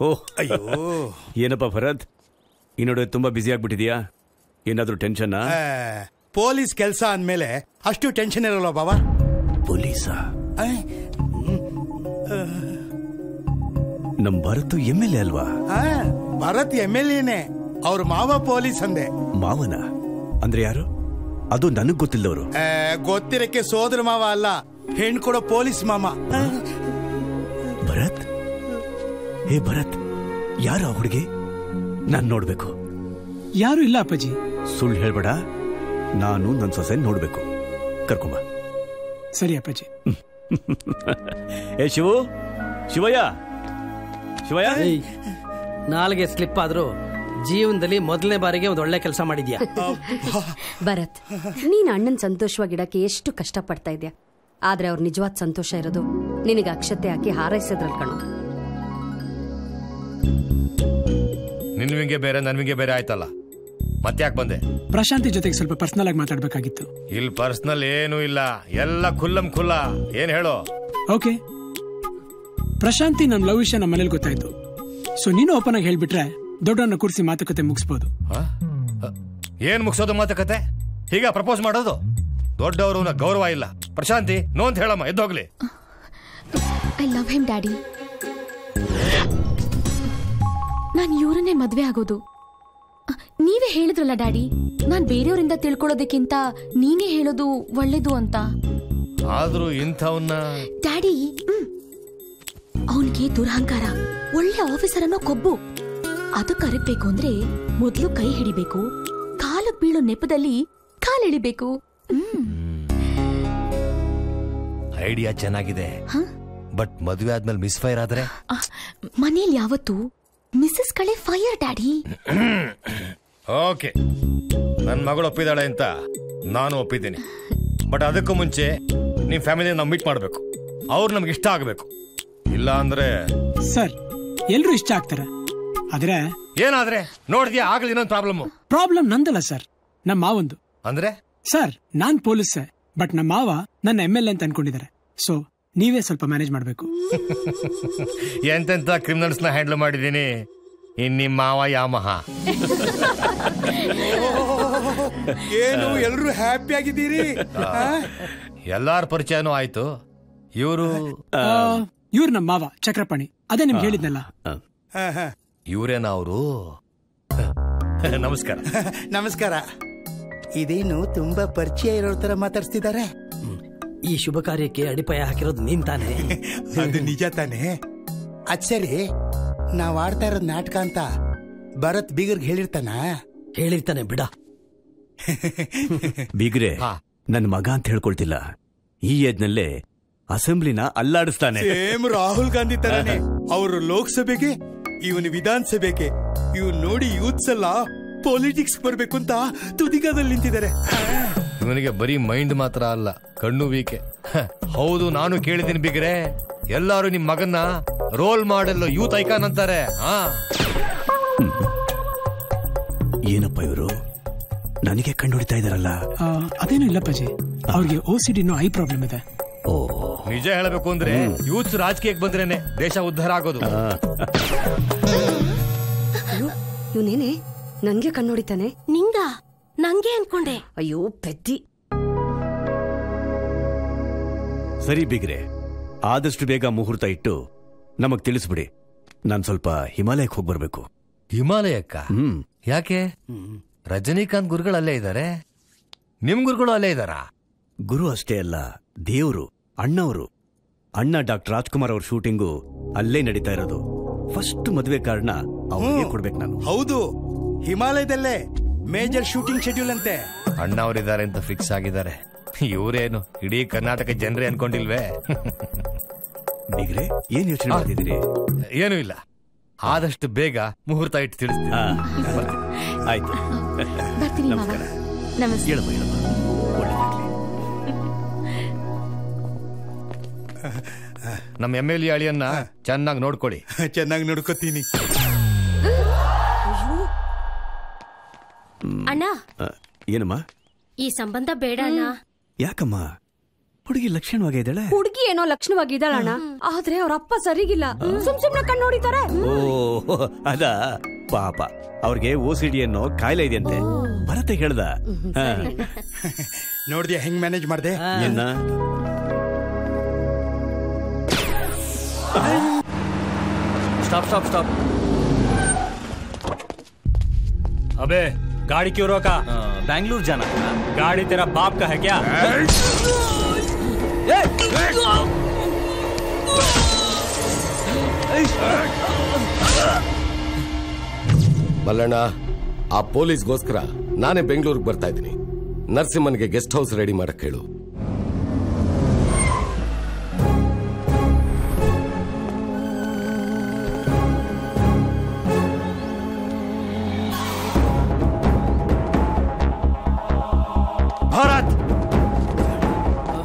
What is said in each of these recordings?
ಓಹ್ ಅಯ್ಯೋ, ಏನಪ್ಪ ಭರತ್, ಈ ನಡುವೆ ತುಂಬಾ ಬ್ಯುಸಿ ಆಗ್ಬಿಟ್ಟಿದ್ಯಾ? ಏನಾದ್ರೂ ಟೆನ್ಷನ್? ಪೊಲೀಸ್ ಕೆಲಸ ಅಂದ್ಮೇಲೆ ಅಷ್ಟು ಟೆನ್ಷನ್ ಇರಲ್ಲ ಬಾಬಾ. ಪೊಲೀಸಾ? ನಮ್ ಭರತ್ MLA ಅಲ್ವಾ? ಭರತ್ MLAನೇ, ಅವ್ರ ಮಾವ ಪೊಲೀಸ್ ಅಂದೆ. ಮಾವನ ಅಂದ್ರೆ ಯಾರು? ಅದು ನನಗ್ ಗೊತ್ತಿಲ್ಲದವರು. ಗೊತ್ತಿರಕ್ಕೆ ಸೋದರ ಮಾವ ಅಲ್ಲ, ಹೆಣ್ ಕೊಡೋ ಪೊಲೀಸ್ ಮಾಮ. ಭರತ್, ಹೇ ಭರತ್, ಯಾರು ಆ ಹುಡುಗಿ? ನಾನ್ ನೋಡ್ಬೇಕು. ಯಾರು ಇಲ್ಲ ಅಪ್ಪಾಜಿ. ಸುಳ್ಳು ಹೇಳ್ಬೇಡ, ನಾನು ನನ್ನ ಸೊಸೆ ನೋಡ್ಬೇಕು. ಕರ್ಕೊಂಬ. ಸರಿ ಅಪ್ಪಾಜಿ. ಏ ಶಿವು, ಶಿವಯ್ಯ, ಶಿವಯ್ಯ. ನಾಲ್ಗೆ ಸ್ಲಿಪ್ ಆದ್ರೂ ಜೀವನದಲ್ಲಿ ಮೊದಲನೇ ಬಾರಿಗೆ ಒಂದು ಒಳ್ಳೆ ಕೆಲಸ ಮಾಡಿದ್ಯಾ. ಭರತ್, ನೀನ್ ಅಣ್ಣನ್ ಸಂತೋಷವಾಗಿಡಕ್ಕೆ ಎಷ್ಟು ಕಷ್ಟ ಪಡ್ತಾ ಇದ್ಯಾ, ಆದ್ರೆ ಅವ್ರ ನಿಜವಾದ ಸಂತೋಷ ಇರೋದು ನಿನಗೆ ಅಕ್ಷತೆ ಹಾಕಿ ಹಾರೈಸೋದ್ರಲ್ಲಿ ಕಣೋ. ನಿನ್ವಿಂಗೆ ಬೇರೆ ನನ್ವಿಂಗೆ ಬೇರೆ ಆಯ್ತಲ್ಲ, ಮತ್ತೆ ಯಾಕೆ ಬಂದೆ? ಪ್ರಶಾಂತಿ ಜೊತೆಗೆ ಸ್ವಲ್ಪ ಪರ್ಸನಲ್ ಆಗಿ ಮಾತಾಡ್ಬೇಕಾಗಿತ್ತು. ಇಲ್ಲಿ ಪರ್ಸನಲ್ ಏನೂ ಇಲ್ಲ, ಎಲ್ಲ ಖುಲ್ಲಂ ಖುಲ್ಲ. ಏನ್ ಹೇಳೋ? ಓಕೆ, ಪ್ರಶಾಂತಿ ನಮ್ ಲವ್ ವಿಷಯ ನಮ್ಮ ಮನೇಲಿ ಗೊತ್ತಾಯ್ತು. ಸೊ ನೀನು ಓಪನ್ ಆಗಿ ಹೇಳ್ಬಿಟ್ರೆ ದೊಡ್ಡವನ್ನ ಕೂರಿಸಿ ಮಾತುಕತೆ ಮುಗಿಸ್ಬೋದು. ಏನ್ ಮುಗಿಸೋದು ಮಾತುಕತೆ? ಹೀಗ ಪ್ರಪೋಸ್ ಮಾಡೋದು? ದೊಡ್ಡವರು ಗೌರವ ಇಲ್ಲ. ಪ್ರಶಾಂತಿ ನೋ ಅಂತ ಹೇಳಮ್ಮ, ಎದ್ದೋಗ್ಲಿ. I love him daddy. ನಾನ್ ಇವ್ರನ್ನೇ ಮದ್ವೆ ಆಗೋದು. ನೀವೇ ಹೇಳಿದ್ರಲ್ಲ ಡ್ಯಾಡಿ, ನಾನ್ ಬೇರೆಯವರಿಂದ ತಿಳ್ಕೊಳ್ಳೋದಕ್ಕಿಂತ ನೀನೇ ಹೇಳೋದು ಒಳ್ಳೇದು ಅಂತ. ಆದ್ರೂ ಇಂಥವನ್ನ ಡ್ಯಾಡಿ, ಅವನ್ಗೆ ದುರಹಂಕಾರ, ಒಳ್ಳೆ ಆಫೀಸರ್ ಅನ್ನೋ ಕೊಬ್ಬು. ಅದು ಕರಗ್ಬೇಕು ಅಂದ್ರೆ ಮೊದ್ಲು ಕೈ ಹಿಡಿಬೇಕು, ಕಾಲು ಬೀಳೋ ನೆಪದಲ್ಲಿ ಕಾಲಿಳಿಬೇಕು. ಐಡಿಯಾ ಚೆನ್ನಾಗಿದೆ, ಬಟ್ ಮದುವೆ ಆದ್ಮೇಲೆ ಮಿಸ್ ಫೈರ್ ಆದ್ರೆ? ಮನೇಲಿ ಯಾವತ್ತು ಮಿಸ್ಸಸ್ ಕಳೆ ಫೈರ್ ಡ್ಯಾಡಿ. ಓಕೆ, ನನ್ನ ಮಗಳು ಒಪ್ಪಿದಾಳೆ ಅಂತ ನಾನು ಒಪ್ಪಿದ್ದೀನಿ. ಬಟ್ ಅದಕ್ಕೂ ಮುಂಚೆ ನಿಮ್ ಫ್ಯಾಮಿಲಿ ನಾವು ಮೀಟ್ ಮಾಡ್ಬೇಕು. ಅವ್ರು ನಮ್ಗೆ ಇಷ್ಟ ಆಗ್ಬೇಕು. ಇಲ್ಲ ಅಂದ್ರೆ ಸರ್ ಎಲ್ರು ಇಷ್ಟ ಆಗ್ತಾರೆ. ಆದ್ರೆ ಏನಾದ್ರೆ ನೋಡಿದ್ಯಾ, ಆಗ್ಲಿ ಇನ್ನೊಂದು ಪ್ರಾಬ್ಲಮ್ ನಂದಲ್ಲ ಸರ್, ನಮ್ಮ ಮಾವಂದು. ಅಂದ್ರೆ ಸರ್ ನಾನ್ ಪೊಲೀಸ್, ಬಟ್ ನಮ್ಮ ಮಾವ ನನ್ನ MLA ಅಂತ ಅನ್ಕೊಂಡಿದ್ದಾರೆ. ಸೊ ನೀವೇ ಸ್ವಲ್ಪ ಮ್ಯಾನೇಜ್ ಮಾಡ್ಬೇಕು. ಎಂತೆಂತ ಕ್ರಿಮಿನಲ್ಸ್ ನ ಹ್ಯಾಂಡಲ್ ಮಾಡಿದೀನಿ. ಇನ್ ನಿಮ್ಮ ಮಾವ ಯಾಮಹ. ಏನು ಎಲ್ರು ಹ್ಯಾಪಿ ಆಗಿದ್ದೀರಿ? ಎಲ್ಲಾರ ಪರಿಚಯನೂ ಆಯ್ತು. ಇವ್ರು ನಮ್ಮ ಮಾವ ಚಕ್ರಪಾಣಿ, ಅದೇ ನಿಮ್ಗೆ ಹೇಳಿದ್ನಲ್ಲ. ಇವ್ರೇನ ಅವರು? ನಮಸ್ಕಾರ. ನಮಸ್ಕಾರ. ಇದೇನು ತುಂಬಾ ಪರಿಚಯ ಇರೋ ತರ ಮಾತಾಡ್ತಿದ್ದಾರೆ. ಈ ಶುಭ ಕಾರ್ಯಕ್ಕೆ ಅಡಿಪಾಯ ಹಾಕಿರೋದು ನೀನ್ ತಾನೆ? ಅದು ನಿಜ ತಾನೆ. ಅದ್ ಸರಿ, ನಾವ್ ಆಡ್ತಾ ಇರೋದ್ ನಾಟಕ ಅಂತ ಭರತ್ ಬೀಗರ್ಗೆ ಹೇಳಿರ್ತಾನೆ ಬಿಡ. ಬೀಗ್ರೆ ನನ್ ಮಗ ಅಂತ ಹೇಳ್ಕೊಳ್ತಿಲ್ಲ, ಈ ಏಜ್ನಲ್ಲೇ ಅಸೆಂಬ್ಲಿನ ಅಲ್ಲಾಡಿಸ್ತಾನೆ. ಸೇಮ್ ರಾಹುಲ್ ಗಾಂಧಿ ತರಾನೆ. ಅವರು ಲೋಕಸಭೆಗೆ, ಇವನು ವಿಧಾನಸಭೆಗೆ. ಇವ್ನು ನೋಡಿ ಯೂತ್ಸ್ ಎಲ್ಲ ಪೊಲಿಟಿಕ್ಸ್ ಬರ್ಬೇಕು ಅಂತ ತುದಿಗಾದಲ್ಲಿ ನಿಂತಿದ್ದಾರೆ. ಇವನಿಗೆ ಬರೀ ಮೈಂಡ್ ಮಾತ್ರ ಅಲ್ಲ, ಕಣ್ಣು ವೀಕೆ. ಹೌದು, ನಾನು ಕೇಳಿದ್ದೀನಿ ಬಿಗ್ರೆ, ಎಲ್ಲಾರು ನಿಮ್ ಮಗನ್ನ ರೋಲ್ ಮಾಡೆಲ್, ಯೂತ್ ಐಕಾನ್ ಅಂತಾರೆ. ಏನಪ್ಪ ಇವರು ನನಗೆ ಕಂಡು ಹಿಡಿತಾ ಇದಾರಲ್ಲ? ಅದೇನು ಇಲ್ಲ ಪಜಿ, ಅವ್ರಿಗೆ OCD ಐ ಪ್ರಾಬ್ಲಮ್ ಇದೆ. ನಿಜ ಹೇಳಬೇಕು ಅಂದ್ರೆ ಯೂತ್ ರಾಜಕೀಯಕ್ಕೆ ಬಂದ್ರೇನೆ ದೇಶ ಉದ್ಧಾರ ಆಗೋದು. ಇವನೇನೆ ನಂಗೆ ಕಣ್ಣೊಡಿತಾನೆ. ನಿಂಗ ನಂಗೆ ಅನ್ಕೊಂಡೆ. ಅಯ್ಯೋ ಪೆದ್ದಿ. ಸರಿ ಬಿಗ್ರೆ, ಆದಷ್ಟು ಬೇಗ ಮುಹೂರ್ತ ಇಟ್ಟು ನಮಗ್ ತಿಳಿಸ್ಬಿಡಿ. ನಾನ್ ಸ್ವಲ್ಪ ಹಿಮಾಲಯಕ್ಕೆ ಹೋಗಿ ಬರ್ಬೇಕು. ಹಿಮಾಲಯಕ್ಕ? ಯಾಕೆ? ರಜನಿಕಾಂತ್ ಗುರುಗಳು ಅಲ್ಲೇ ಇದ್ದಾರೆ, ನಿಮ್ ಗುರುಗಳು ಅಲ್ಲೇ ಇದ್ದಾರಾ? ಗುರು ಅಷ್ಟೇ ಅಲ್ಲ, ದೇವ್ರು, ಅಣ್ಣವರು. ಅಣ್ಣ ಡಾಕ್ಟರ್ ರಾಜ್ಕುಮಾರ್ ಅವ್ರ ಶೂಟಿಂಗು ಅಲ್ಲೇ ನಡೀತಾ ಇರೋದು. ಫಸ್ಟ್ ಮದುವೆ ಕಾರಣ ಅವ್ರಿಗೆ ಕೊಡ್ಬೇಕು ನಾನು. ಹೌದು, ಹಿಮಾಲಯದಲ್ಲೇ ಮೇಜರ್ ಶೂಟಿಂಗ್ ಶೆಡ್ಯೂಲ್ ಅಂತೆ. ಅಣ್ಣ ಅವರಿದ್ದಾರೆ ಅಂತ ಫಿಕ್ಸ್ ಆಗಿದ್ದಾರೆ. ಇವರೇನು ಇಡೀ ಕರ್ನಾಟಕ ಜನರೇ ಅನ್ಕೊಂಡಿಲ್ವೇ? ಬಿಗ್ರೆ, ಏನ್ ಯೋಚನೆ ಮಾಡ್ತಿದ್ದೀರಿ? ಏನೂ ಇಲ್ಲ, ಆದಷ್ಟು ಬೇಗ ಮುಹೂರ್ತ ಇಟ್ಟು ತಿಳಿಸ್ತೀನಿ. ಆಯ್ತು, ಬರ್ತೀನಿ. ನಮಸ್ಕಾರ. ನಮಸ್ತೆ. ಹೇಳಮ್ಮ ಹೇಳಮ್ಮ, ಒಳ್ಳೆದಾಗ್ಲಿ. ನಮ್ಮ MLA ಅಳಿಯನ್ನ ಚೆನ್ನಾಗಿ ನೋಡ್ಕೊಳ್ಳಿ. ಚೆನ್ನಾಗಿ ನೋಡ್ಕೋತೀನಿ. ಅಣ್ಣ, ಏನಮ್ಮ? ಈ ಸಂಬಂಧ ಬೇಡ ಅಣ್ಣ. ಯಾಕಮ್ಮ? ಹುಡುಗಿ ಲಕ್ಷಣವಾಗಿದ್ದಾಳೆ. ಹುಡುಗಿ ಏನೋ ಲಕ್ಷಣವಾಗಿದ್ದಾಳಣ್ಣ, ಆದ್ರೆ ಅವ್ರ ಅಪ್ಪ ಸರಿಗಿಲ್ಲ. ಸುಮ್ನೆ ಕಣ್ಣು ನೋಡಿತಾರೆ. ಓ ಅದ ಪಾಪ, ಅವ್ರಿಗೆ OCD ಅನ್ನೋ ಕಾಯಿಲೆ ಇದೆಯಂತೆ. ಭರತ ಹೇಳ್ದ. ನೋಡ್ದಿಯಾ ಹೆಂಗ್ ಮ್ಯಾನೇಜ್ ಮಾಡ್ದೆ? ಏನ स्टॉप स्टॉप स्टॉप। अबे गाड़ी क्यों रोका? बैंगलोर जाना था। गाड़ी तेरा बाप का है क्या? ಮಲ್ಲಣ್ಣ, ಆ ಪೊಲೀಸ್ಗೋಸ್ಕರ ನಾನೇ ಬೆಂಗಳೂರಿಗೆ ಬರ್ತಾ ಇದ್ದೀನಿ. ನರಸಿಂಹನ್ಗೆ ಗೆಸ್ಟ್ ಹೌಸ್ ರೆಡಿ ಮಾಡಕ್ ಹೇಳು. ಭಾರತ್,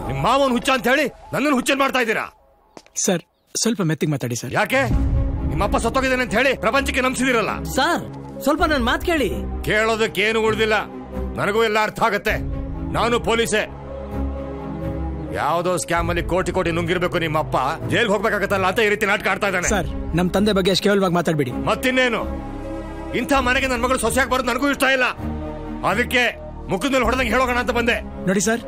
ನಿಮ್ಮ ಮಾವನ್ ಹುಚ್ಚ ಅಂತ ಹೇಳಿ ನನ್ನನ್ನು ಹುಚ್ಚನ್ ಮಾಡ್ತಾ ಇದ್ದೀರಾ? ಸರ್ ಸ್ವಲ್ಪ ಮೆತ್ತಿಗೆ ಮಾತಾಡಿ ಸರ್. ಯಾಕೆ? ನಿಮ್ಮಪ್ಪ ಸತ್ತೋಗಿದ್ದಾನೆ ಅಂತ ಹೇಳಿ ಪ್ರಪಂಚಕ್ಕೆ ನಂಬಿಸಿದಿರಲ್ಲ. ಸರ್ ಸ್ವಲ್ಪ ನನ್ನ ಮಾತು ಕೇಳಿ. ಕೇಳೋದಕ್ಕೇನು ಉಳಿದಿಲ್ಲ, ನನಗೂ ಎಲ್ಲ ಅರ್ಥ ಆಗತ್ತೆ. ನಾನು ಪೊಲೀಸೇ. ಯಾವ್ದೋ ಸ್ಕ್ಯಾಮ್ ಅಲ್ಲಿ ಕೋಟಿ ಕೋಟಿ ನುಂಗಿರ್ಬೇಕು ನಿಮ್ಮಪ್ಪ, ಜೈಲ್ಗೆ ಹೋಗ್ಬೇಕಾಗತ್ತಲ್ಲ ಅಂತ ಈ ರೀತಿ ನಾಟಕ ಆಡ್ತಾ ಇದ್ದಾನೆ. ಸರ್ ನಮ್ ತಂದೆ ಬಗ್ಗೆ ಅಷ್ಟು ಕೇವಲವಾಗಿ ಮಾತಾಡ್ಬೇಡಿ. ಮತ್ತಿನ್ನೇನು, ಇಂಥ ಮನೆಗೆ ನನ್ನ ಮಗಳು ಸೊಸೆಯಾಗಿ ಬರೋದು ನನಗೂ ಇಷ್ಟ ಇಲ್ಲ. ಅದಕ್ಕೆ ಮುಖದ ಮೇಲೆ ಹೊಡೆದಂಗೆ ಹೇಳೋಣ ಅಂತ ಬಂದೆ. ನೋಡಿ ಸರ್,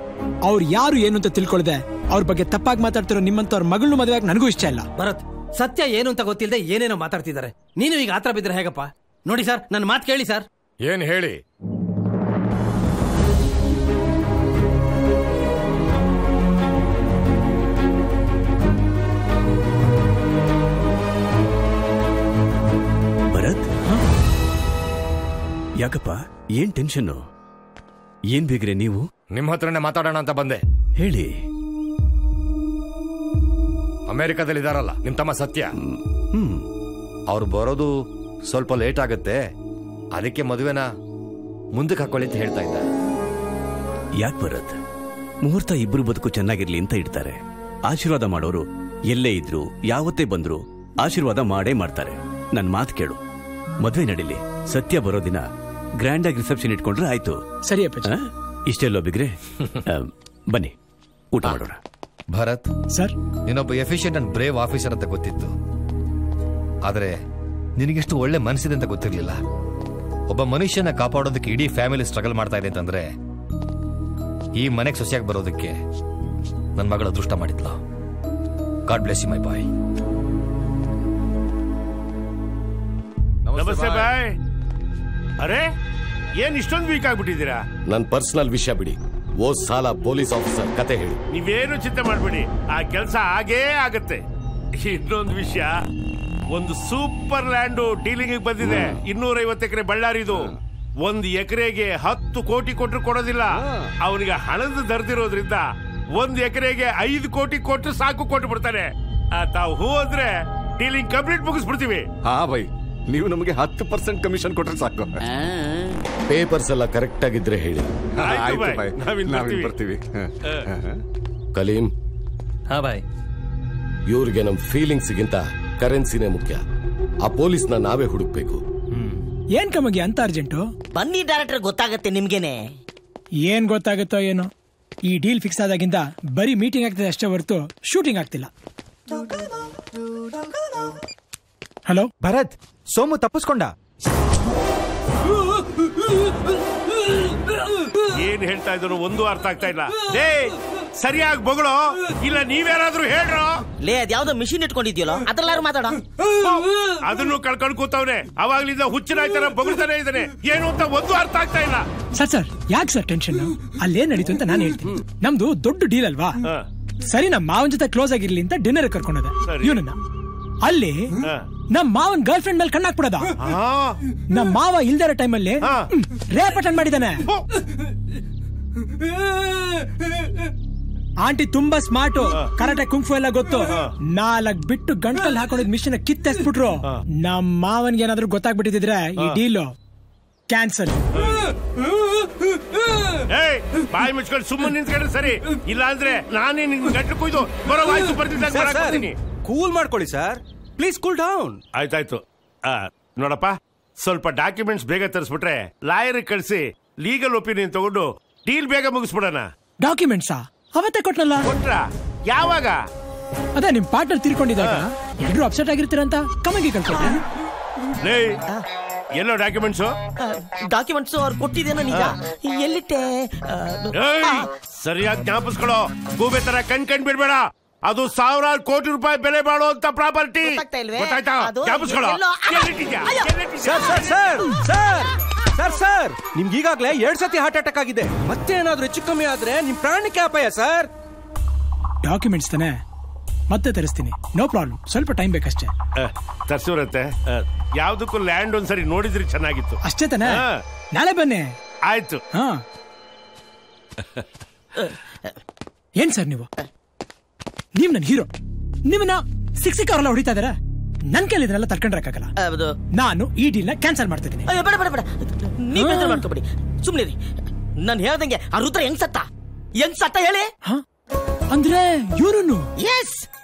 ಅವ್ರು ಯಾರು ಏನು ಅಂತ ತಿಳ್ಕೊಳ್ದೆ ಅವ್ರ ಬಗ್ಗೆ ತಪ್ಪಾಗಿ ಮಾತಾಡ್ತಿರೋ ನಿಮ್ಮಂತವ್ರ ಮಗಳನ್ನ ಮದುವೆ ಆಗಿ ನನಗೂ ಇಷ್ಟ ಇಲ್ಲ. ಭರತ್, ಸತ್ಯ ಏನು ಅಂತ ಗೊತ್ತಿಲ್ಲದೆ ಏನೇನೋ ಮಾತಾಡ್ತಿದ್ದಾರೆ. ನೀನು ಈಗ ಆತರ ಬಿದ್ರೆ ಹೇಗಪ್ಪ? ನೋಡಿ ಸರ್, ನನ್ನ ಮಾತು ಕೇಳಿ ಸರ್. ಏನ್ ಹೇಳಿ? ಭರತ್, ಯಾಕಪ್ಪ ಏನ್ ಟೆನ್ಷನ್? ಏನ್ ಬೇಕ್ರೆ ನೀವು? ನಿಮ್ಮ ಹತ್ರನೇ ಮಾತಾಡೋಣ ಅಂತ ಬಂದೆ. ಹೇಳಿ. ಅಮೆರಿಕಾದಲ್ಲಿ ಇದಾರಲ್ಲ ನಿಮ್ ತಮ್ಮ ಸತ್ಯ, ಅವ್ರು ಬರೋದು ಸ್ವಲ್ಪ ಲೇಟ್ ಆಗತ್ತೆ, ಅದಕ್ಕೆ ಮದುವೆನ ಮುಂದಕ್ಕೆ ಹಾಕೊಳ್ಳಿ ಅಂತ ಹೇಳ್ತಾ ಇದ್ದ. ಯಾಕೆ ಭರತ್? ಮುಹೂರ್ತ ಇಬ್ರು ಬದುಕು ಚೆನ್ನಾಗಿರ್ಲಿ ಅಂತ ಇಡ್ತಾರೆ. ಆಶೀರ್ವಾದ ಮಾಡೋರು ಎಲ್ಲೇ ಇದ್ರು ಯಾವತ್ತೇ ಬಂದ್ರು ಆಶೀರ್ವಾದ ಮಾಡೇ ಮಾಡ್ತಾರೆ. ನನ್ ಮಾತು ಕೇಳು, ಮದ್ವೆ ನಡೀಲಿ. ಸತ್ಯ ಬರೋ ದಿನ ಗ್ರ್ಯಾಂಡ್ ಆಗಿ ರಿಸೆಪ್ಷನ್ ಇಟ್ಕೊಂಡ್ರೆ ಆಯ್ತು. ಸರಿ ಅಪ್ಪ. ಇಷ್ಟೆಲ್ಲೋ ಬಿಗ್ರೆ, ಬನ್ನಿ ಊಟ ಮಾಡೋಣ. ಭರತ್ ಸರ್, ನೀನೊಬ್ಬ ಎಫಿಷಿಯಂಟ್ ಅಂಡ್ ಬ್ರೇವ್ ಆಫೀಸರ್ ಅಂತ ಗೊತ್ತಿತ್ತು, ಆದ್ರೆ ನಿನಗೆಷ್ಟು ಒಳ್ಳೆ ಮನಸ್ಸಿದೆ ಅಂತ ಗೊತ್ತಿರ್ಲಿಲ್ಲ. ಒಬ್ಬ ಮನುಷ್ಯನ ಕಾಪಾಡೋದಕ್ಕೆ ಇಡೀ ಫ್ಯಾಮಿಲಿ ಸ್ಟ್ರಗಲ್ ಮಾಡ್ತಾ ಇದೆ ಅಂತಂದ್ರೆ ಈ ಮನೆಗೆ ಸೊಸೆಯಾಗಿ ಬರೋದಕ್ಕೆ ನನ್ನ ಮಗಳ ಅದೃಷ್ಟ ಮಾಡಿದ್ಲು. ಗಾಡ್ ಬ್ಲೆಸ್ ಯು ಮೈ ಬಾಯ್. ನಮಸ್ತೆ ಬಾಯ್. ಅರೆ, ಏನ್ ಇಷ್ಟೊಂದು ವೀಕ್ ಆಗ್ಬಿಟ್ಟಿದ್ದೀರಾ? ನನ್ನ ಪರ್ಸನಲ್ ವಿಷಯ ಬಿಡಿ, ಓ ಸಾಲ ಪೊಲೀಸ್ ಆಫೀಸರ್ ಕತೆ ಹೇಳಿ. ನೀವೇನು ಚಿಂತೆ ಮಾಡ್ಬೇಡಿ, ಆ ಕೆಲಸ ಆಗೇ ಆಗತ್ತೆ. ಇನ್ನೊಂದು ವಿಷಯ, ಒಂದು ಸೂಪರ್ ಲ್ಯಾಂಡ್ ಡೀಲಿಂಗ್ ಬಂದಿದೆ. 250 ಎಕರೆ ಬಳ್ಳಾರಿದು. 1 ಎಕರೆಗೆ 10 ಕೋಟಿ ಕೊಟ್ಟರು ಕೊಡೋದಿಲ್ಲ. ಅವನಿಗೆ ಹಣದ ದರ್ದಿರೋದ್ರಿಂದ 1 ಎಕರೆಗೆ 5 ಕೋಟಿ ಕೊಟ್ಟು ಸಾಕು ಕೊಟ್ಟು ಬಿಡ್ತಾನೆ. ತಾವು ಹೂ ಅಂದ್ರೆ ಡೀಲಿಂಗ್ ಕಂಪ್ಲೀಟ್ ಮುಗಿಸ್ಬಿಡ್ತೀವಿ. ಹಾ ಬೈ, ನೀವು ನಮಗೆ 10% ಕಮಿಷನ್ ಕೊಟ್ರೆ ಸಾಕು. ಪೇಪರ್ಸ್ ಎಲ್ಲ ಕರೆಕ್ಟ್ ಆಗಿದ್ರೆ ಹೇಳಿ. ಬರ್ತೀವಿ. ಕಲೀಂ, ಹಾ ಬಾಯ್. ಇವ್ರಿಗೆ ನಮ್ ಫೀಲಿಂಗ್ಸ್ಗಿಂತ ಕರೆನ್ಸಿನೇ ಮುಖ್ಯ. ಆ ಪೊಲೀಸ್ನ ನಾವೇ ಹುಡುಕ್ಬೇಕು. ಏನ್ ಕಮಗೆ ಅಂತ ಅರ್ಜೆಂಟು? ಬನ್ನಿ ಡೈರೆಕ್ಟರ್, ಗೊತ್ತಾಗತ್ತೆ ನಿಮ್ಗೇನೆ. ಏನ್ ಗೊತ್ತಾಗುತ್ತೋ ಏನೋ, ಈ ಡೀಲ್ ಫಿಕ್ಸ್ ಆದಾಗಿಂದ ಬರೀ ಮೀಟಿಂಗ್ ಆಗ್ತದೆ ಅಷ್ಟೇ ಹೊರತು ಶೂಟಿಂಗ್ ಆಗ್ತಿಲ್ಲ. ಹಲೋ ಭರತ್, ಸೋಮು ತಪ್ಪಿಸ್ಕೊಂಡ. ಏನ್ ಹೇಳ್ತಾ ಇದ್ರು ಒಂದು ಅರ್ಥ ಆಗ್ತಾ ಇಲ್ಲ. ಸರಿಯಾಗಿ ಬೊಗಳೋ, ಇಲ್ಲ ನೀವ್ಯಾರಾದ್ರೂ ಹೇಳ್ರೋ. ಲೇ, ಅದ್ಯಾವ್ದೋ ಮಿಷಿನ್ ಇಟ್ಕೊಂಡಿದ್ಯಲ್ಲ, ಅದ್ರಲ್ಲಾರು ಮಾತಾಡ. ಅದನ್ನು ಕಳ್ಕೊಂಡು ಕೂತವ್ರೆ. ಅವಾಗ್ಲಿಂದ ಹುಚ್ಚನಾಯ್ತಾರ ಬೊಗಳ್ತಾನೆ ಇದ್ದಾನೆ. ಏನು ಅಂತ ಒಂದು ಅರ್ಥ ಆಗ್ತಾ ಇಲ್ಲ. ಸರ್ ಯಾಕೆ ಸರ್ ಟೆನ್ಷನ್? ಅಲ್ಲೇನ್ ನಡೀತು ಅಂತ ನಾನು ಹೇಳ್ತೀನಿ. ನಮ್ದು ದೊಡ್ಡ ಡೀಲ್ ಅಲ್ವಾ? ಸರಿ, ನಮ್ಮ ಮಾವನ್ ಜೊತೆ ಕ್ಲೋಸ್ ಆಗಿರ್ಲಿ ಅಂತ ಡಿನ್ನರ್ ಕರ್ಕೊಂಡದ ಇವನನ್ನ. ಅಲ್ಲಿ ನಮ್ ಮಾವನ್ ಗರ್ಲ್ ಫ್ರೆಂಡ್ ಮೇಲೆ ಕಣ್ಣಾಕ್ಬಿಡದ. ನಮ್ ಮಾವ ಇಲ್ದಿರೋ ಟೈಮಲ್ಲಿ ರೇಪ್ ಅಟೆಂಡ್ ಮಾಡಿದಾನೆ. ಆಂಟಿ ತುಂಬಾ ಸ್ಮಾರ್ಟ್, ಕರಾಟೆ ಕುಂಫು ಎಲ್ಲ ಗೊತ್ತು. 4 ಬಿಟ್ಟು ಗಂಟಲ್ ಹಾಕೊಂಡಿದ್ ಮಿಷನ್ ಕಿತ್ತೆಸ್ಬಿಟ್ರು. ನಮ್ ಮಾವನ್ಗೆ ಏನಾದ್ರು ಗೊತ್ತಾಗ್ಬಿಟ್ಟಿದ್ರೆ ಈ ಡೀಲ್ ಕ್ಯಾನ್ಸಲ್. ಬಾಯಿ ಮುಚ್ಕೊಂಡು ಸುಮ್ಮನೆ ನಿಂತ್ಕೊಂಡ್ರೆ ಸರಿ, ಇಲ್ಲ ಅಂದ್ರೆ ನಾನೇ ನಿನ್ ಗಂಟಲು ಕುಯ್ದು ಬರೋ ವಾಯ್ಸು ಬರ್ತಿದ್ದ. ಕೂಲ್ ಮಾಡ್ಕೊಳ್ಳಿ ಸರ್, ಪ್ಲೀಸ್ ಕೂಲ್ ಡೌನ್. ಆಯ್ತಾಯ್ತು. ನೋಡಪ್ಪ, ಸ್ವಲ್ಪ ಡಾಕ್ಯುಮೆಂಟ್ಸ್ ಬೇಗ ತರಿಸ್ಬಿಟ್ರೆ ಲಾಯರ್ ಕಳಿಸಿ ಲೀಗಲ್ ಒಪಿನಿಯನ್ ತಗೊಂಡು ಡೀಲ್ ಬೇಗ ಮುಗಿಸ್ಬಿಡೋಣ. ಡಾಕ್ಯುಮೆಂಟ್ಸಾ? ಅವತ್ತೇ ಕೊಟ್ನಲ್ಲ. ಕೊಟ್ರ? ಯಾವಾಗ? ಅದೇ ನಿಮ್ ಪಾರ್ಟ್ನರ್ ತೀರ್ಕೊಂಡಿದ್ದಾಗ ಎಲ್ರು ಅಪ್ಸೆಟ್ ಆಗಿರ್ತೀರಂತ ಕಮಗೆ ಕಳ್ಕೊಟ್ಟೆ. ಎಲ್ಲೋ ಡಾಕ್ಯುಮೆಂಟ್ಸ್ ಅವ್ರು ಕೊಟ್ಟಿದ್ದೇನ ನೀಗ ಎಲ್ಲಿಟ್ಟೆ? ಸರಿಯಾಗಿ ಜ್ಞಾಪಿಸ್ಕೊಳ್ಳೋ. ಗೂಬೆ ತರ ಕಣ್ ಬಿಡ್ಬೇಡ. ಅದು ಸಾವಿರಾರು ಕೋಟಿ ರೂಪಾಯಿ ಬೆಲೆ ಬಾಳುವಂತ ಪ್ರಾಪರ್ಟಿ. ಗೊತ್ತಾಯ್ತಾ? ಜ್ಞಾಪಿಸ್ಕೊಳ್ಳೋ. ಸರ್ ನಿಮ್ಗೆ ಈಗಾಗಲೇ 2 ಸತಿ ಹಾರ್ಟ್ ಅಟ್ಯಾಕ್ ಆಗಿದೆ. ಮತ್ತೆ ಏನಾದ್ರೂ ಹೆಚ್ಚು ಕಮ್ಮಿ ಆದ್ರೆ ನಿಮ್ ಪ್ರಾಣಕ್ಕೆ ಅಪಾಯ ಸರ್. ಡಾಕ್ಯುಮೆಂಟ್ಸ್ ತಾನೆ, ಮತ್ತೆ ತರಿಸ್ತೀನಿ, ನೋ ಪ್ರಾಬ್ಲಮ್. ಸ್ವಲ್ಪ ಟೈಮ್ ಬೇಕಷ್ಟೇ. ತರ್ಸಿವ್ರತ್ತೆ. ಯಾವ್ದಕ್ಕೂ ಲ್ಯಾಂಡ್ ಒಂದ್ಸರಿ ನೋಡಿದ್ರಿ ಚೆನ್ನಾಗಿತ್ತು. ಅಷ್ಟೇ ತಾನೆ, ನಾಳೆ ಬನ್ನಿ. ಆಯ್ತು. ಏನ್ ಸರ್ ನೀವು ನನ್ ಹೀರೋ, ನಿಮ್ಮನ್ನ ಸಿಕ್ಕಾವರೆಲ್ಲ ಹೊಡಿತಾ ಇದಾರ. ನನ್ ಕೇಳಿದ್ರೆಲ್ಲ ತಡ್ಕೊಂಡ್ರಕ್ಕಾಗಲ್ಲ. ನಾನು ಈ ಡೀಲ್ ನ ಕ್ಯಾನ್ಸಲ್ ಮಾಡ್ತಿದ್ದೀನಿ. ಬೇಡ ನೀವ್ ಮಾಡ್ಕೊಬೇಡಿ, ಸುಮ್ನೆ ರೀ. ನಾನು ಹೇಳ್ದಂಗೆ ಆ ರುದ್ರ ಹೆಂಗ್ ಸತ್ತ ಹೇಳಿ. ಅಂದ್ರೆ ಇವ್ರನ್ನು ಎಸ್,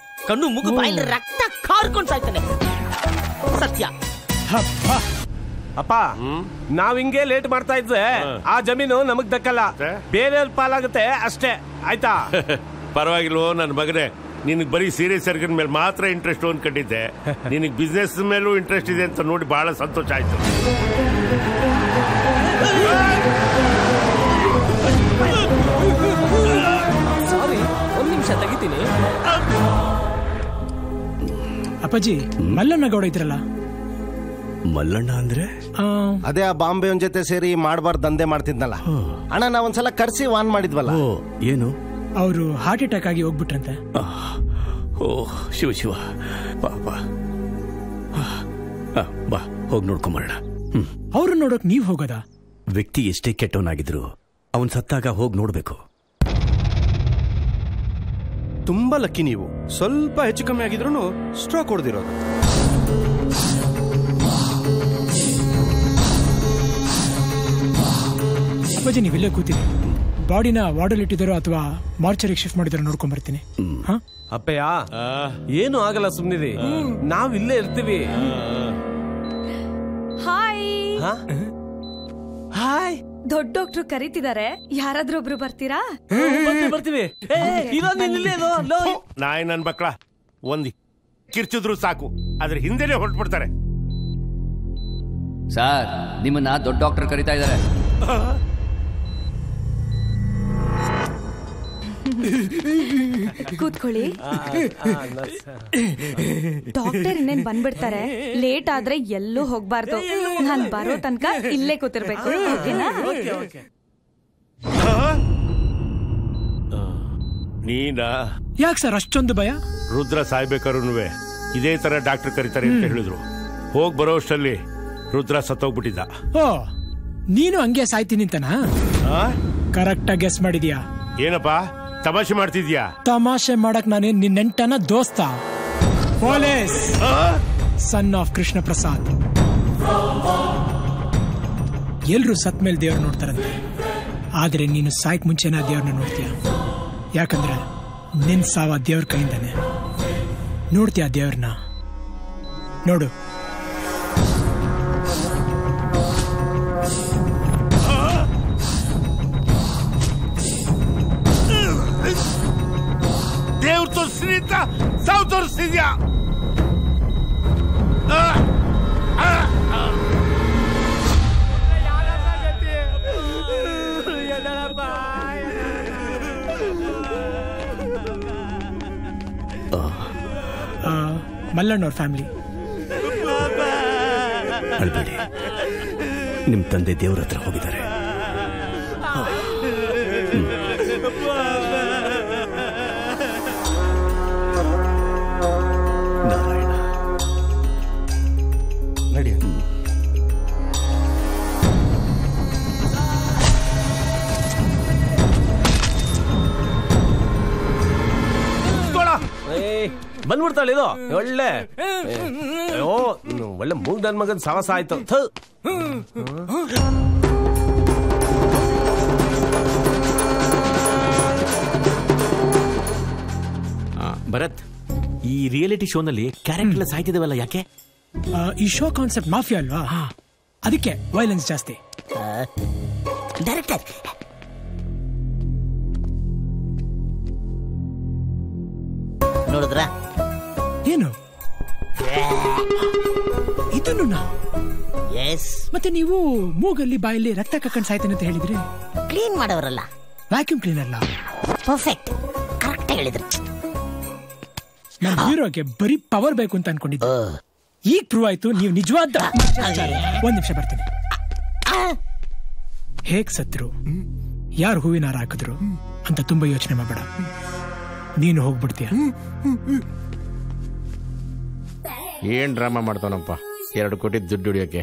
ಕಣ್ಣು ಮುಗು ಬಾಯಿಲ್ ರಕ್ತ ಕಾರ್ಕೊಂಡ್ ಸಾಯ್ತಾನೆ. ಸತ್ಯ. ಅಪ್ಪ, ನಾವ್ ಹಿಂಗೆ ಲೇಟ್ ಮಾಡ್ತಾ ಇದ್ವಿ, ಆ ಜಮೀನು ನಮಗ್ ದಕ್ಕಲ್ಲ, ಬೇರೆಯವ್ರ ಪಾಲಾಗುತ್ತೆ ಅಷ್ಟೇ. ಆಯ್ತಾ? ಪರವಾಗಿಲ್ವೋ ನನ್ನ ಮಗನೇ. ನಿನಗೆ ಬರೀ ಸೀರಿಯಸ್ ಸರ್ಗನ್ ಮೇಲೆ ಮಾತ್ರ ಇಂಟ್ರೆಸ್ಟ್ ಅನ್ಕೊಂಡಿದ್ದೆ. ನಿನಗೆ ಬಿಸ್ನೆಸ್ ಮೇಲೂ ಇಂಟ್ರೆಸ್ಟ್ ಇದೆ ಅಂತ ನೋಡಿ ಬಹಳ ಸಂತೋಷ ಆಯ್ತು. ಸಾರಿ, 1 ನಿಮಿಷ ತೆಗಿತೀನಿ. ಅಪ್ಪಾಜಿ, ಮಲ್ಲಣ್ಣ ಗೌಡ ಇದ್ರಲ್ಲ. ಮಲ್ಲಣ್ಣ ಅಂದ್ರೆ ಅದೇ ಆ ಬಾಂಬೆ ಒಂದ್ ಜೊತೆ ಸೇರಿ ಮಾಡಬಾರ್ದು ದಂಧೆ ಮಾಡ್ತಿದ್ನಲ್ಲ ಅಣ್ಣ. ನಾವೊಂದ್ಸಲ ಕರ್ಸಿ ವಾನ್ ಮಾಡಿದ್ವಲ್ಲ. ಏನು? ಅವರು ಹಾರ್ಟ್ ಅಟ್ಯಾಕ್ ಆಗಿ ಹೋಗ್ಬಿಟ್ರಂತೆ. ಓಹ್ ಶಿವ ಪಾಪ. ಬಾ, ಹೋಗಿ ನೋಡ್ಕೊಂಬರೋಣ. ಅವ್ರು ನೋಡೋಕ್ ನೀವ್ ಹೋಗೋದ? ವ್ಯಕ್ತಿ ಎಷ್ಟೇ ಕೆಟ್ಟವನಾಗಿದ್ರು ಅವನ್ ಸತ್ತಾಗ ಹೋಗಿ ನೋಡ್ಬೇಕು. ತುಂಬಾ ಲಕ್ಕಿ ನೀವು. ಸ್ವಲ್ಪ ಹೆಚ್ಚು ಕಮ್ಮಿ ಆಗಿದ್ರು ಸ್ಟ್ರೋಕ್ ಹೊಡೆದಿರೋದು. ಅಪ್ಪಾಜಿ, ನೀವಿಲ್ಲೇ ಕೂತಿದೆ. ಬಾಡಿನ ವಾರ್ಡಲ್ಲಿ ಇಟ್ಟಿದಾರೋ ಅಥವಾ ಮಾರ್ಚರಿಗೆ ಶಿಫ್ಟ್ ಮಾಡಿದಾರೋ ನೋಡ್ಕೊಂಡ್ ಬರ್ತೀನಿ. ಅಪ್ಪಯ್ಯ, ಏನು ಆಗಲ್ಲ, ಸುಮ್ನಿರಿ. ನಾವ್ ಇಲ್ಲೇ ಇರ್ತೀವಿ. ಹಾಯ್. ದೊಡ್ಡ ಡಾಕ್ಟ್ರು ಕರೀತಿದ್ದಾರೆ, ಯಾರಾದ್ರೂ ಒಬ್ರು ಬರ್ತೀರಾ? ಬರ್ತೀವಿ. ನಾಯಿ ನನ್ ಮಕ್ಕಳ ಒಂದ್ ಕಿರ್ಚಿದ್ರು ಸಾಕು, ಅದ್ರ ಹಿಂದೆನೆ ಹೊರಟ್ಬಿಡ್ತಾರೆ. ಸರ್, ನಿಮ್ಮನ್ನ ದೊಡ್ಡ ಡಾಕ್ಟರ್ ಕರೀತಾ ಇದ್ದಾರೆ. ಕೂತ್ಕೊಳ್ಳಿ. ಡಾಕ್ಟರ್ ಇನ್ನೇನ್ ಬಂದ್ಬಿಡ್ತಾರೆ. ಲೇಟ್ ಆದ್ರೆ ಎಲ್ಲೂ ಹೋಗ್ಬಾರ್ದು. ನಾನ್ ಬರೋ ತನಕ ಇಲ್ಲೇ ಕೂತಿರ್ಬೇಕು. ನೀನಾ? ಯಾಕೆ ಸರ್ ಅಷ್ಟೊಂದು ಭಯ? ರುದ್ರ ಸಾಯ್ಬೇಕಾರುನುವೆ ಇದೇ ತರ ಡಾಕ್ಟರ್ ಕರೀತಾರೆ ಅಂತ ಹೇಳಿದ್ರು. ಹೋಗ್ ಬರೋ ಅಷ್ಟರಲ್ಲಿ ರುದ್ರ ಸತ್ತೋಗ್ಬಿಟ್ಟಿದ್ದ. ಓ, ನೀನು ಹಂಗೆ ಸಾಯ್ತೀನಿ ಅಂತನಾ? ಕರೆಕ್ಟ್ ಆಗಿ ಗೆಸ್ ಮಾಡಿದ್ಯಾ. ಏನಪ್ಪಾ ತಮಾಷೆ ಮಾಡ್ತಿದ್ಯಾ? ತಮಾಷೆ ಮಾಡಕ್ ನಾನೇನ್ ನಿನ್ನೆಂಟನ ದೋಸ್ತ. Police, son of Krishna Prasad. ಎಲ್ರು ಸತ್ ಮೇಲೆ ದೇವ್ರ ನೋಡ್ತಾರಂತೆ, ಆದ್ರೆ ನೀನು ಸಾಯ್ಕ್ ಮುಂಚೆನ ದೇವ್ರನ್ನ ನೋಡ್ತೀಯ. ಯಾಕಂದ್ರೆ ನಿನ್ ಸಾವ ದೇವ್ರ ಕೈಯಿಂದಾನೆ. ನೋಡ್ತೀಯ ದೇವ್ರನ್ನ? ನೋಡು. ದೇವ್ರ ತೋರಿಸ್ತಿದ್ದ, ಸಾವು ತೋರಿಸ್ತಿದ್ಯಾ? ಮಲ್ಲಣ್ಣವ್ರ ಫ್ಯಾಮಿಲಿ. ಅಳ್ಬೇಡಿ, ನಿಮ್ ತಂದೆ ದೇವ್ರ ಹತ್ರ ಹೋಗಿದ್ದಾರೆ. ನಾರಾಯಣ, ನಡಿ. ಬಂದ್ಬಿಡ್ತಾಳೆ ಇದು. ಒಳ್ಳೆ ಒಳ್ಳೆ ಮೂಗ್ ನನ್ ಮಗನ್ ಸಾಹಸ ಆಯ್ತು. ಭರತ್, ಈ ರಿಯಾಲಿಟಿ ಶೋನಲ್ಲಿ ಕ್ಯಾರೆಕ್ಟರ್ ಸಾಯ್ತಿದೇವಲ್ಲ, ಯಾಕೆ? ಈ ಶೋ ಕಾನ್ಸೆಪ್ಟ್ ಮಾಫಿಯಾ ಅಲ್ವಾ, ಅದಕ್ಕೆ ವೈಲೆನ್ಸ್ ಜಾಸ್ತಿ. ಡೈರೆಕ್ಟರ್, ನೋಡಿದ್ರ ಏನು ಇದನ್ನು ಎಸ್ ಮತ್ತೆ ನೀವು ಮೂಗಲ್ಲಿ ಬಾಯಲ್ಲಿ ರಕ್ತ ಕಕ್ಕಂಡ್ ಸಾಯ್ತೇನೆ ಅಂತ ಹೇಳಿದ್ರಿ. ಕ್ಲೀನ್ ಮಾಡೋರಲ್ಲ, ವ್ಯಾಕ್ಯೂಮ್ ಕ್ಲೀನರ್. ಪರ್ಫೆಕ್ಟ್, ಕರೆಕ್ಟ್ ಹೇಳಿದ್ರಿ. ನನ್ನ ಹೀರೋಗೆ ಬರೀ ಪವರ್ ಬೇಕು ಅಂತ ಅನ್ಕೊಂಡಿದ್ದೆ. ಈಗ ಪ್ರೂವ್ ಆಯ್ತು ನೀವು ನಿಜವಾದ. ಒಂದ್ ನಿಮಿಷ ಬರ್ತೀನಿ. ಹೇಗ್ ಸತ್ರು, ಯಾರು ಹೂವಿನ ಹಾರ ಹಾಕಿದ್ರು ಅಂತ ತುಂಬಾ ಯೋಚನೆ ಮಾಡಬೇಡ. ನೀನು ಹೋಗ್ಬಿಡ್ತೀಯ. ಏನ್ ಡ್ರಾಮಾ ಮಾಡ್ತಾನಪ್ಪ 2 ಕೋಟಿ ದುಡ್ಡು ಹಿಡಿಯೋಕೆ.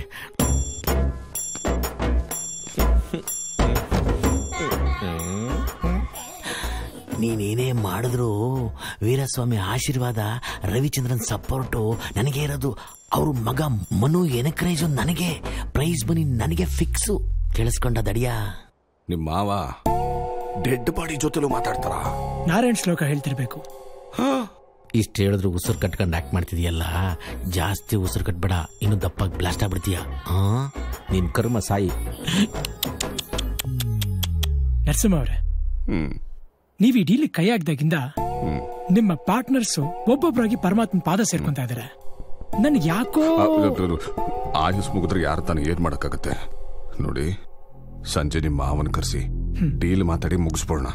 ನೀನೇನೇ ಮಾಡಿದ್ರು ವೀರಸ್ವಾಮಿ ಆಶೀರ್ವಾದ, ರವಿಚಂದ್ರನ್ ಸಪೋರ್ಟು ನನಗೆ ಇರೋದು. ಅವ್ರ ಮಗ ಮನು ಎನಕ್ರೈಸು ನನಗೆ, ಪ್ರೈಸ್ ಬನ್ನಿ ನನಗೆ ಫಿಕ್ಸು. ಕೇಳಿಸ್ಕೊಂಡ ದಡಿಯಾ? ನಿಮ್ಮ ಮಾವ ಡೆಡ್ ಬಾಡಿ ಜೊತೆಲೂ ಮಾತಾಡ್ತಾರ. ನಾರಾಯಣ್ ಶ್ಲೋಕ ಹೇಳ್ತಿರ್ಬೇಕು. ಇಷ್ಟು ಹೇಳಿದ್ರು ಉಸಿರು ಕಟ್ಕೊಂಡು ಆಕ್ಟ್ ಮಾಡ್ತಿದೀಯಲ್ಲ, ಜಾಸ್ತಿ ಉಸಿರು ಕಟ್ಬೇಡ, ಇನ್ನು ದಪ್ಪಾಗಿ ಬ್ಲಾಸ್ಟ್ ಆಗ್ಬಿಡ್ತೀಯ. ನಿನ್ ಕರ್ಮ ಸಾಯಿ. ನರಸಿಂಹ ಅವ್ರೆ, ನೀವ್ ಈ ಡೀಲ್ ಕೈ ಹಾಕ್ದಾಗಿಂದ ನಿಮ್ಮ ಪಾರ್ಟ್ನರ್ಸ್ ಒಬ್ಬೊಬ್ಬರಾಗಿ ಪರಮಾತ್ಮ ಪಾದ ಸೇರ್ಕೊಂತ ಇದಾರೆ. ನನ್ಗೆ ಯಾಕೋ ಆಯುಸ್ ಮುಗಿದ್ರೆ ಯಾರು ತಾನು ಏನ್ ಮಾಡಕ್ಕಾಗತ್ತೆ ನೋಡಿ. ಸಂಜೆ ನಿಮ್ಮ ಮಾವನ್ ಕರ್ಸಿ ಡೀಲ್ ಮಾತಾಡಿ ಮುಗಿಸ್ಬೋಣ.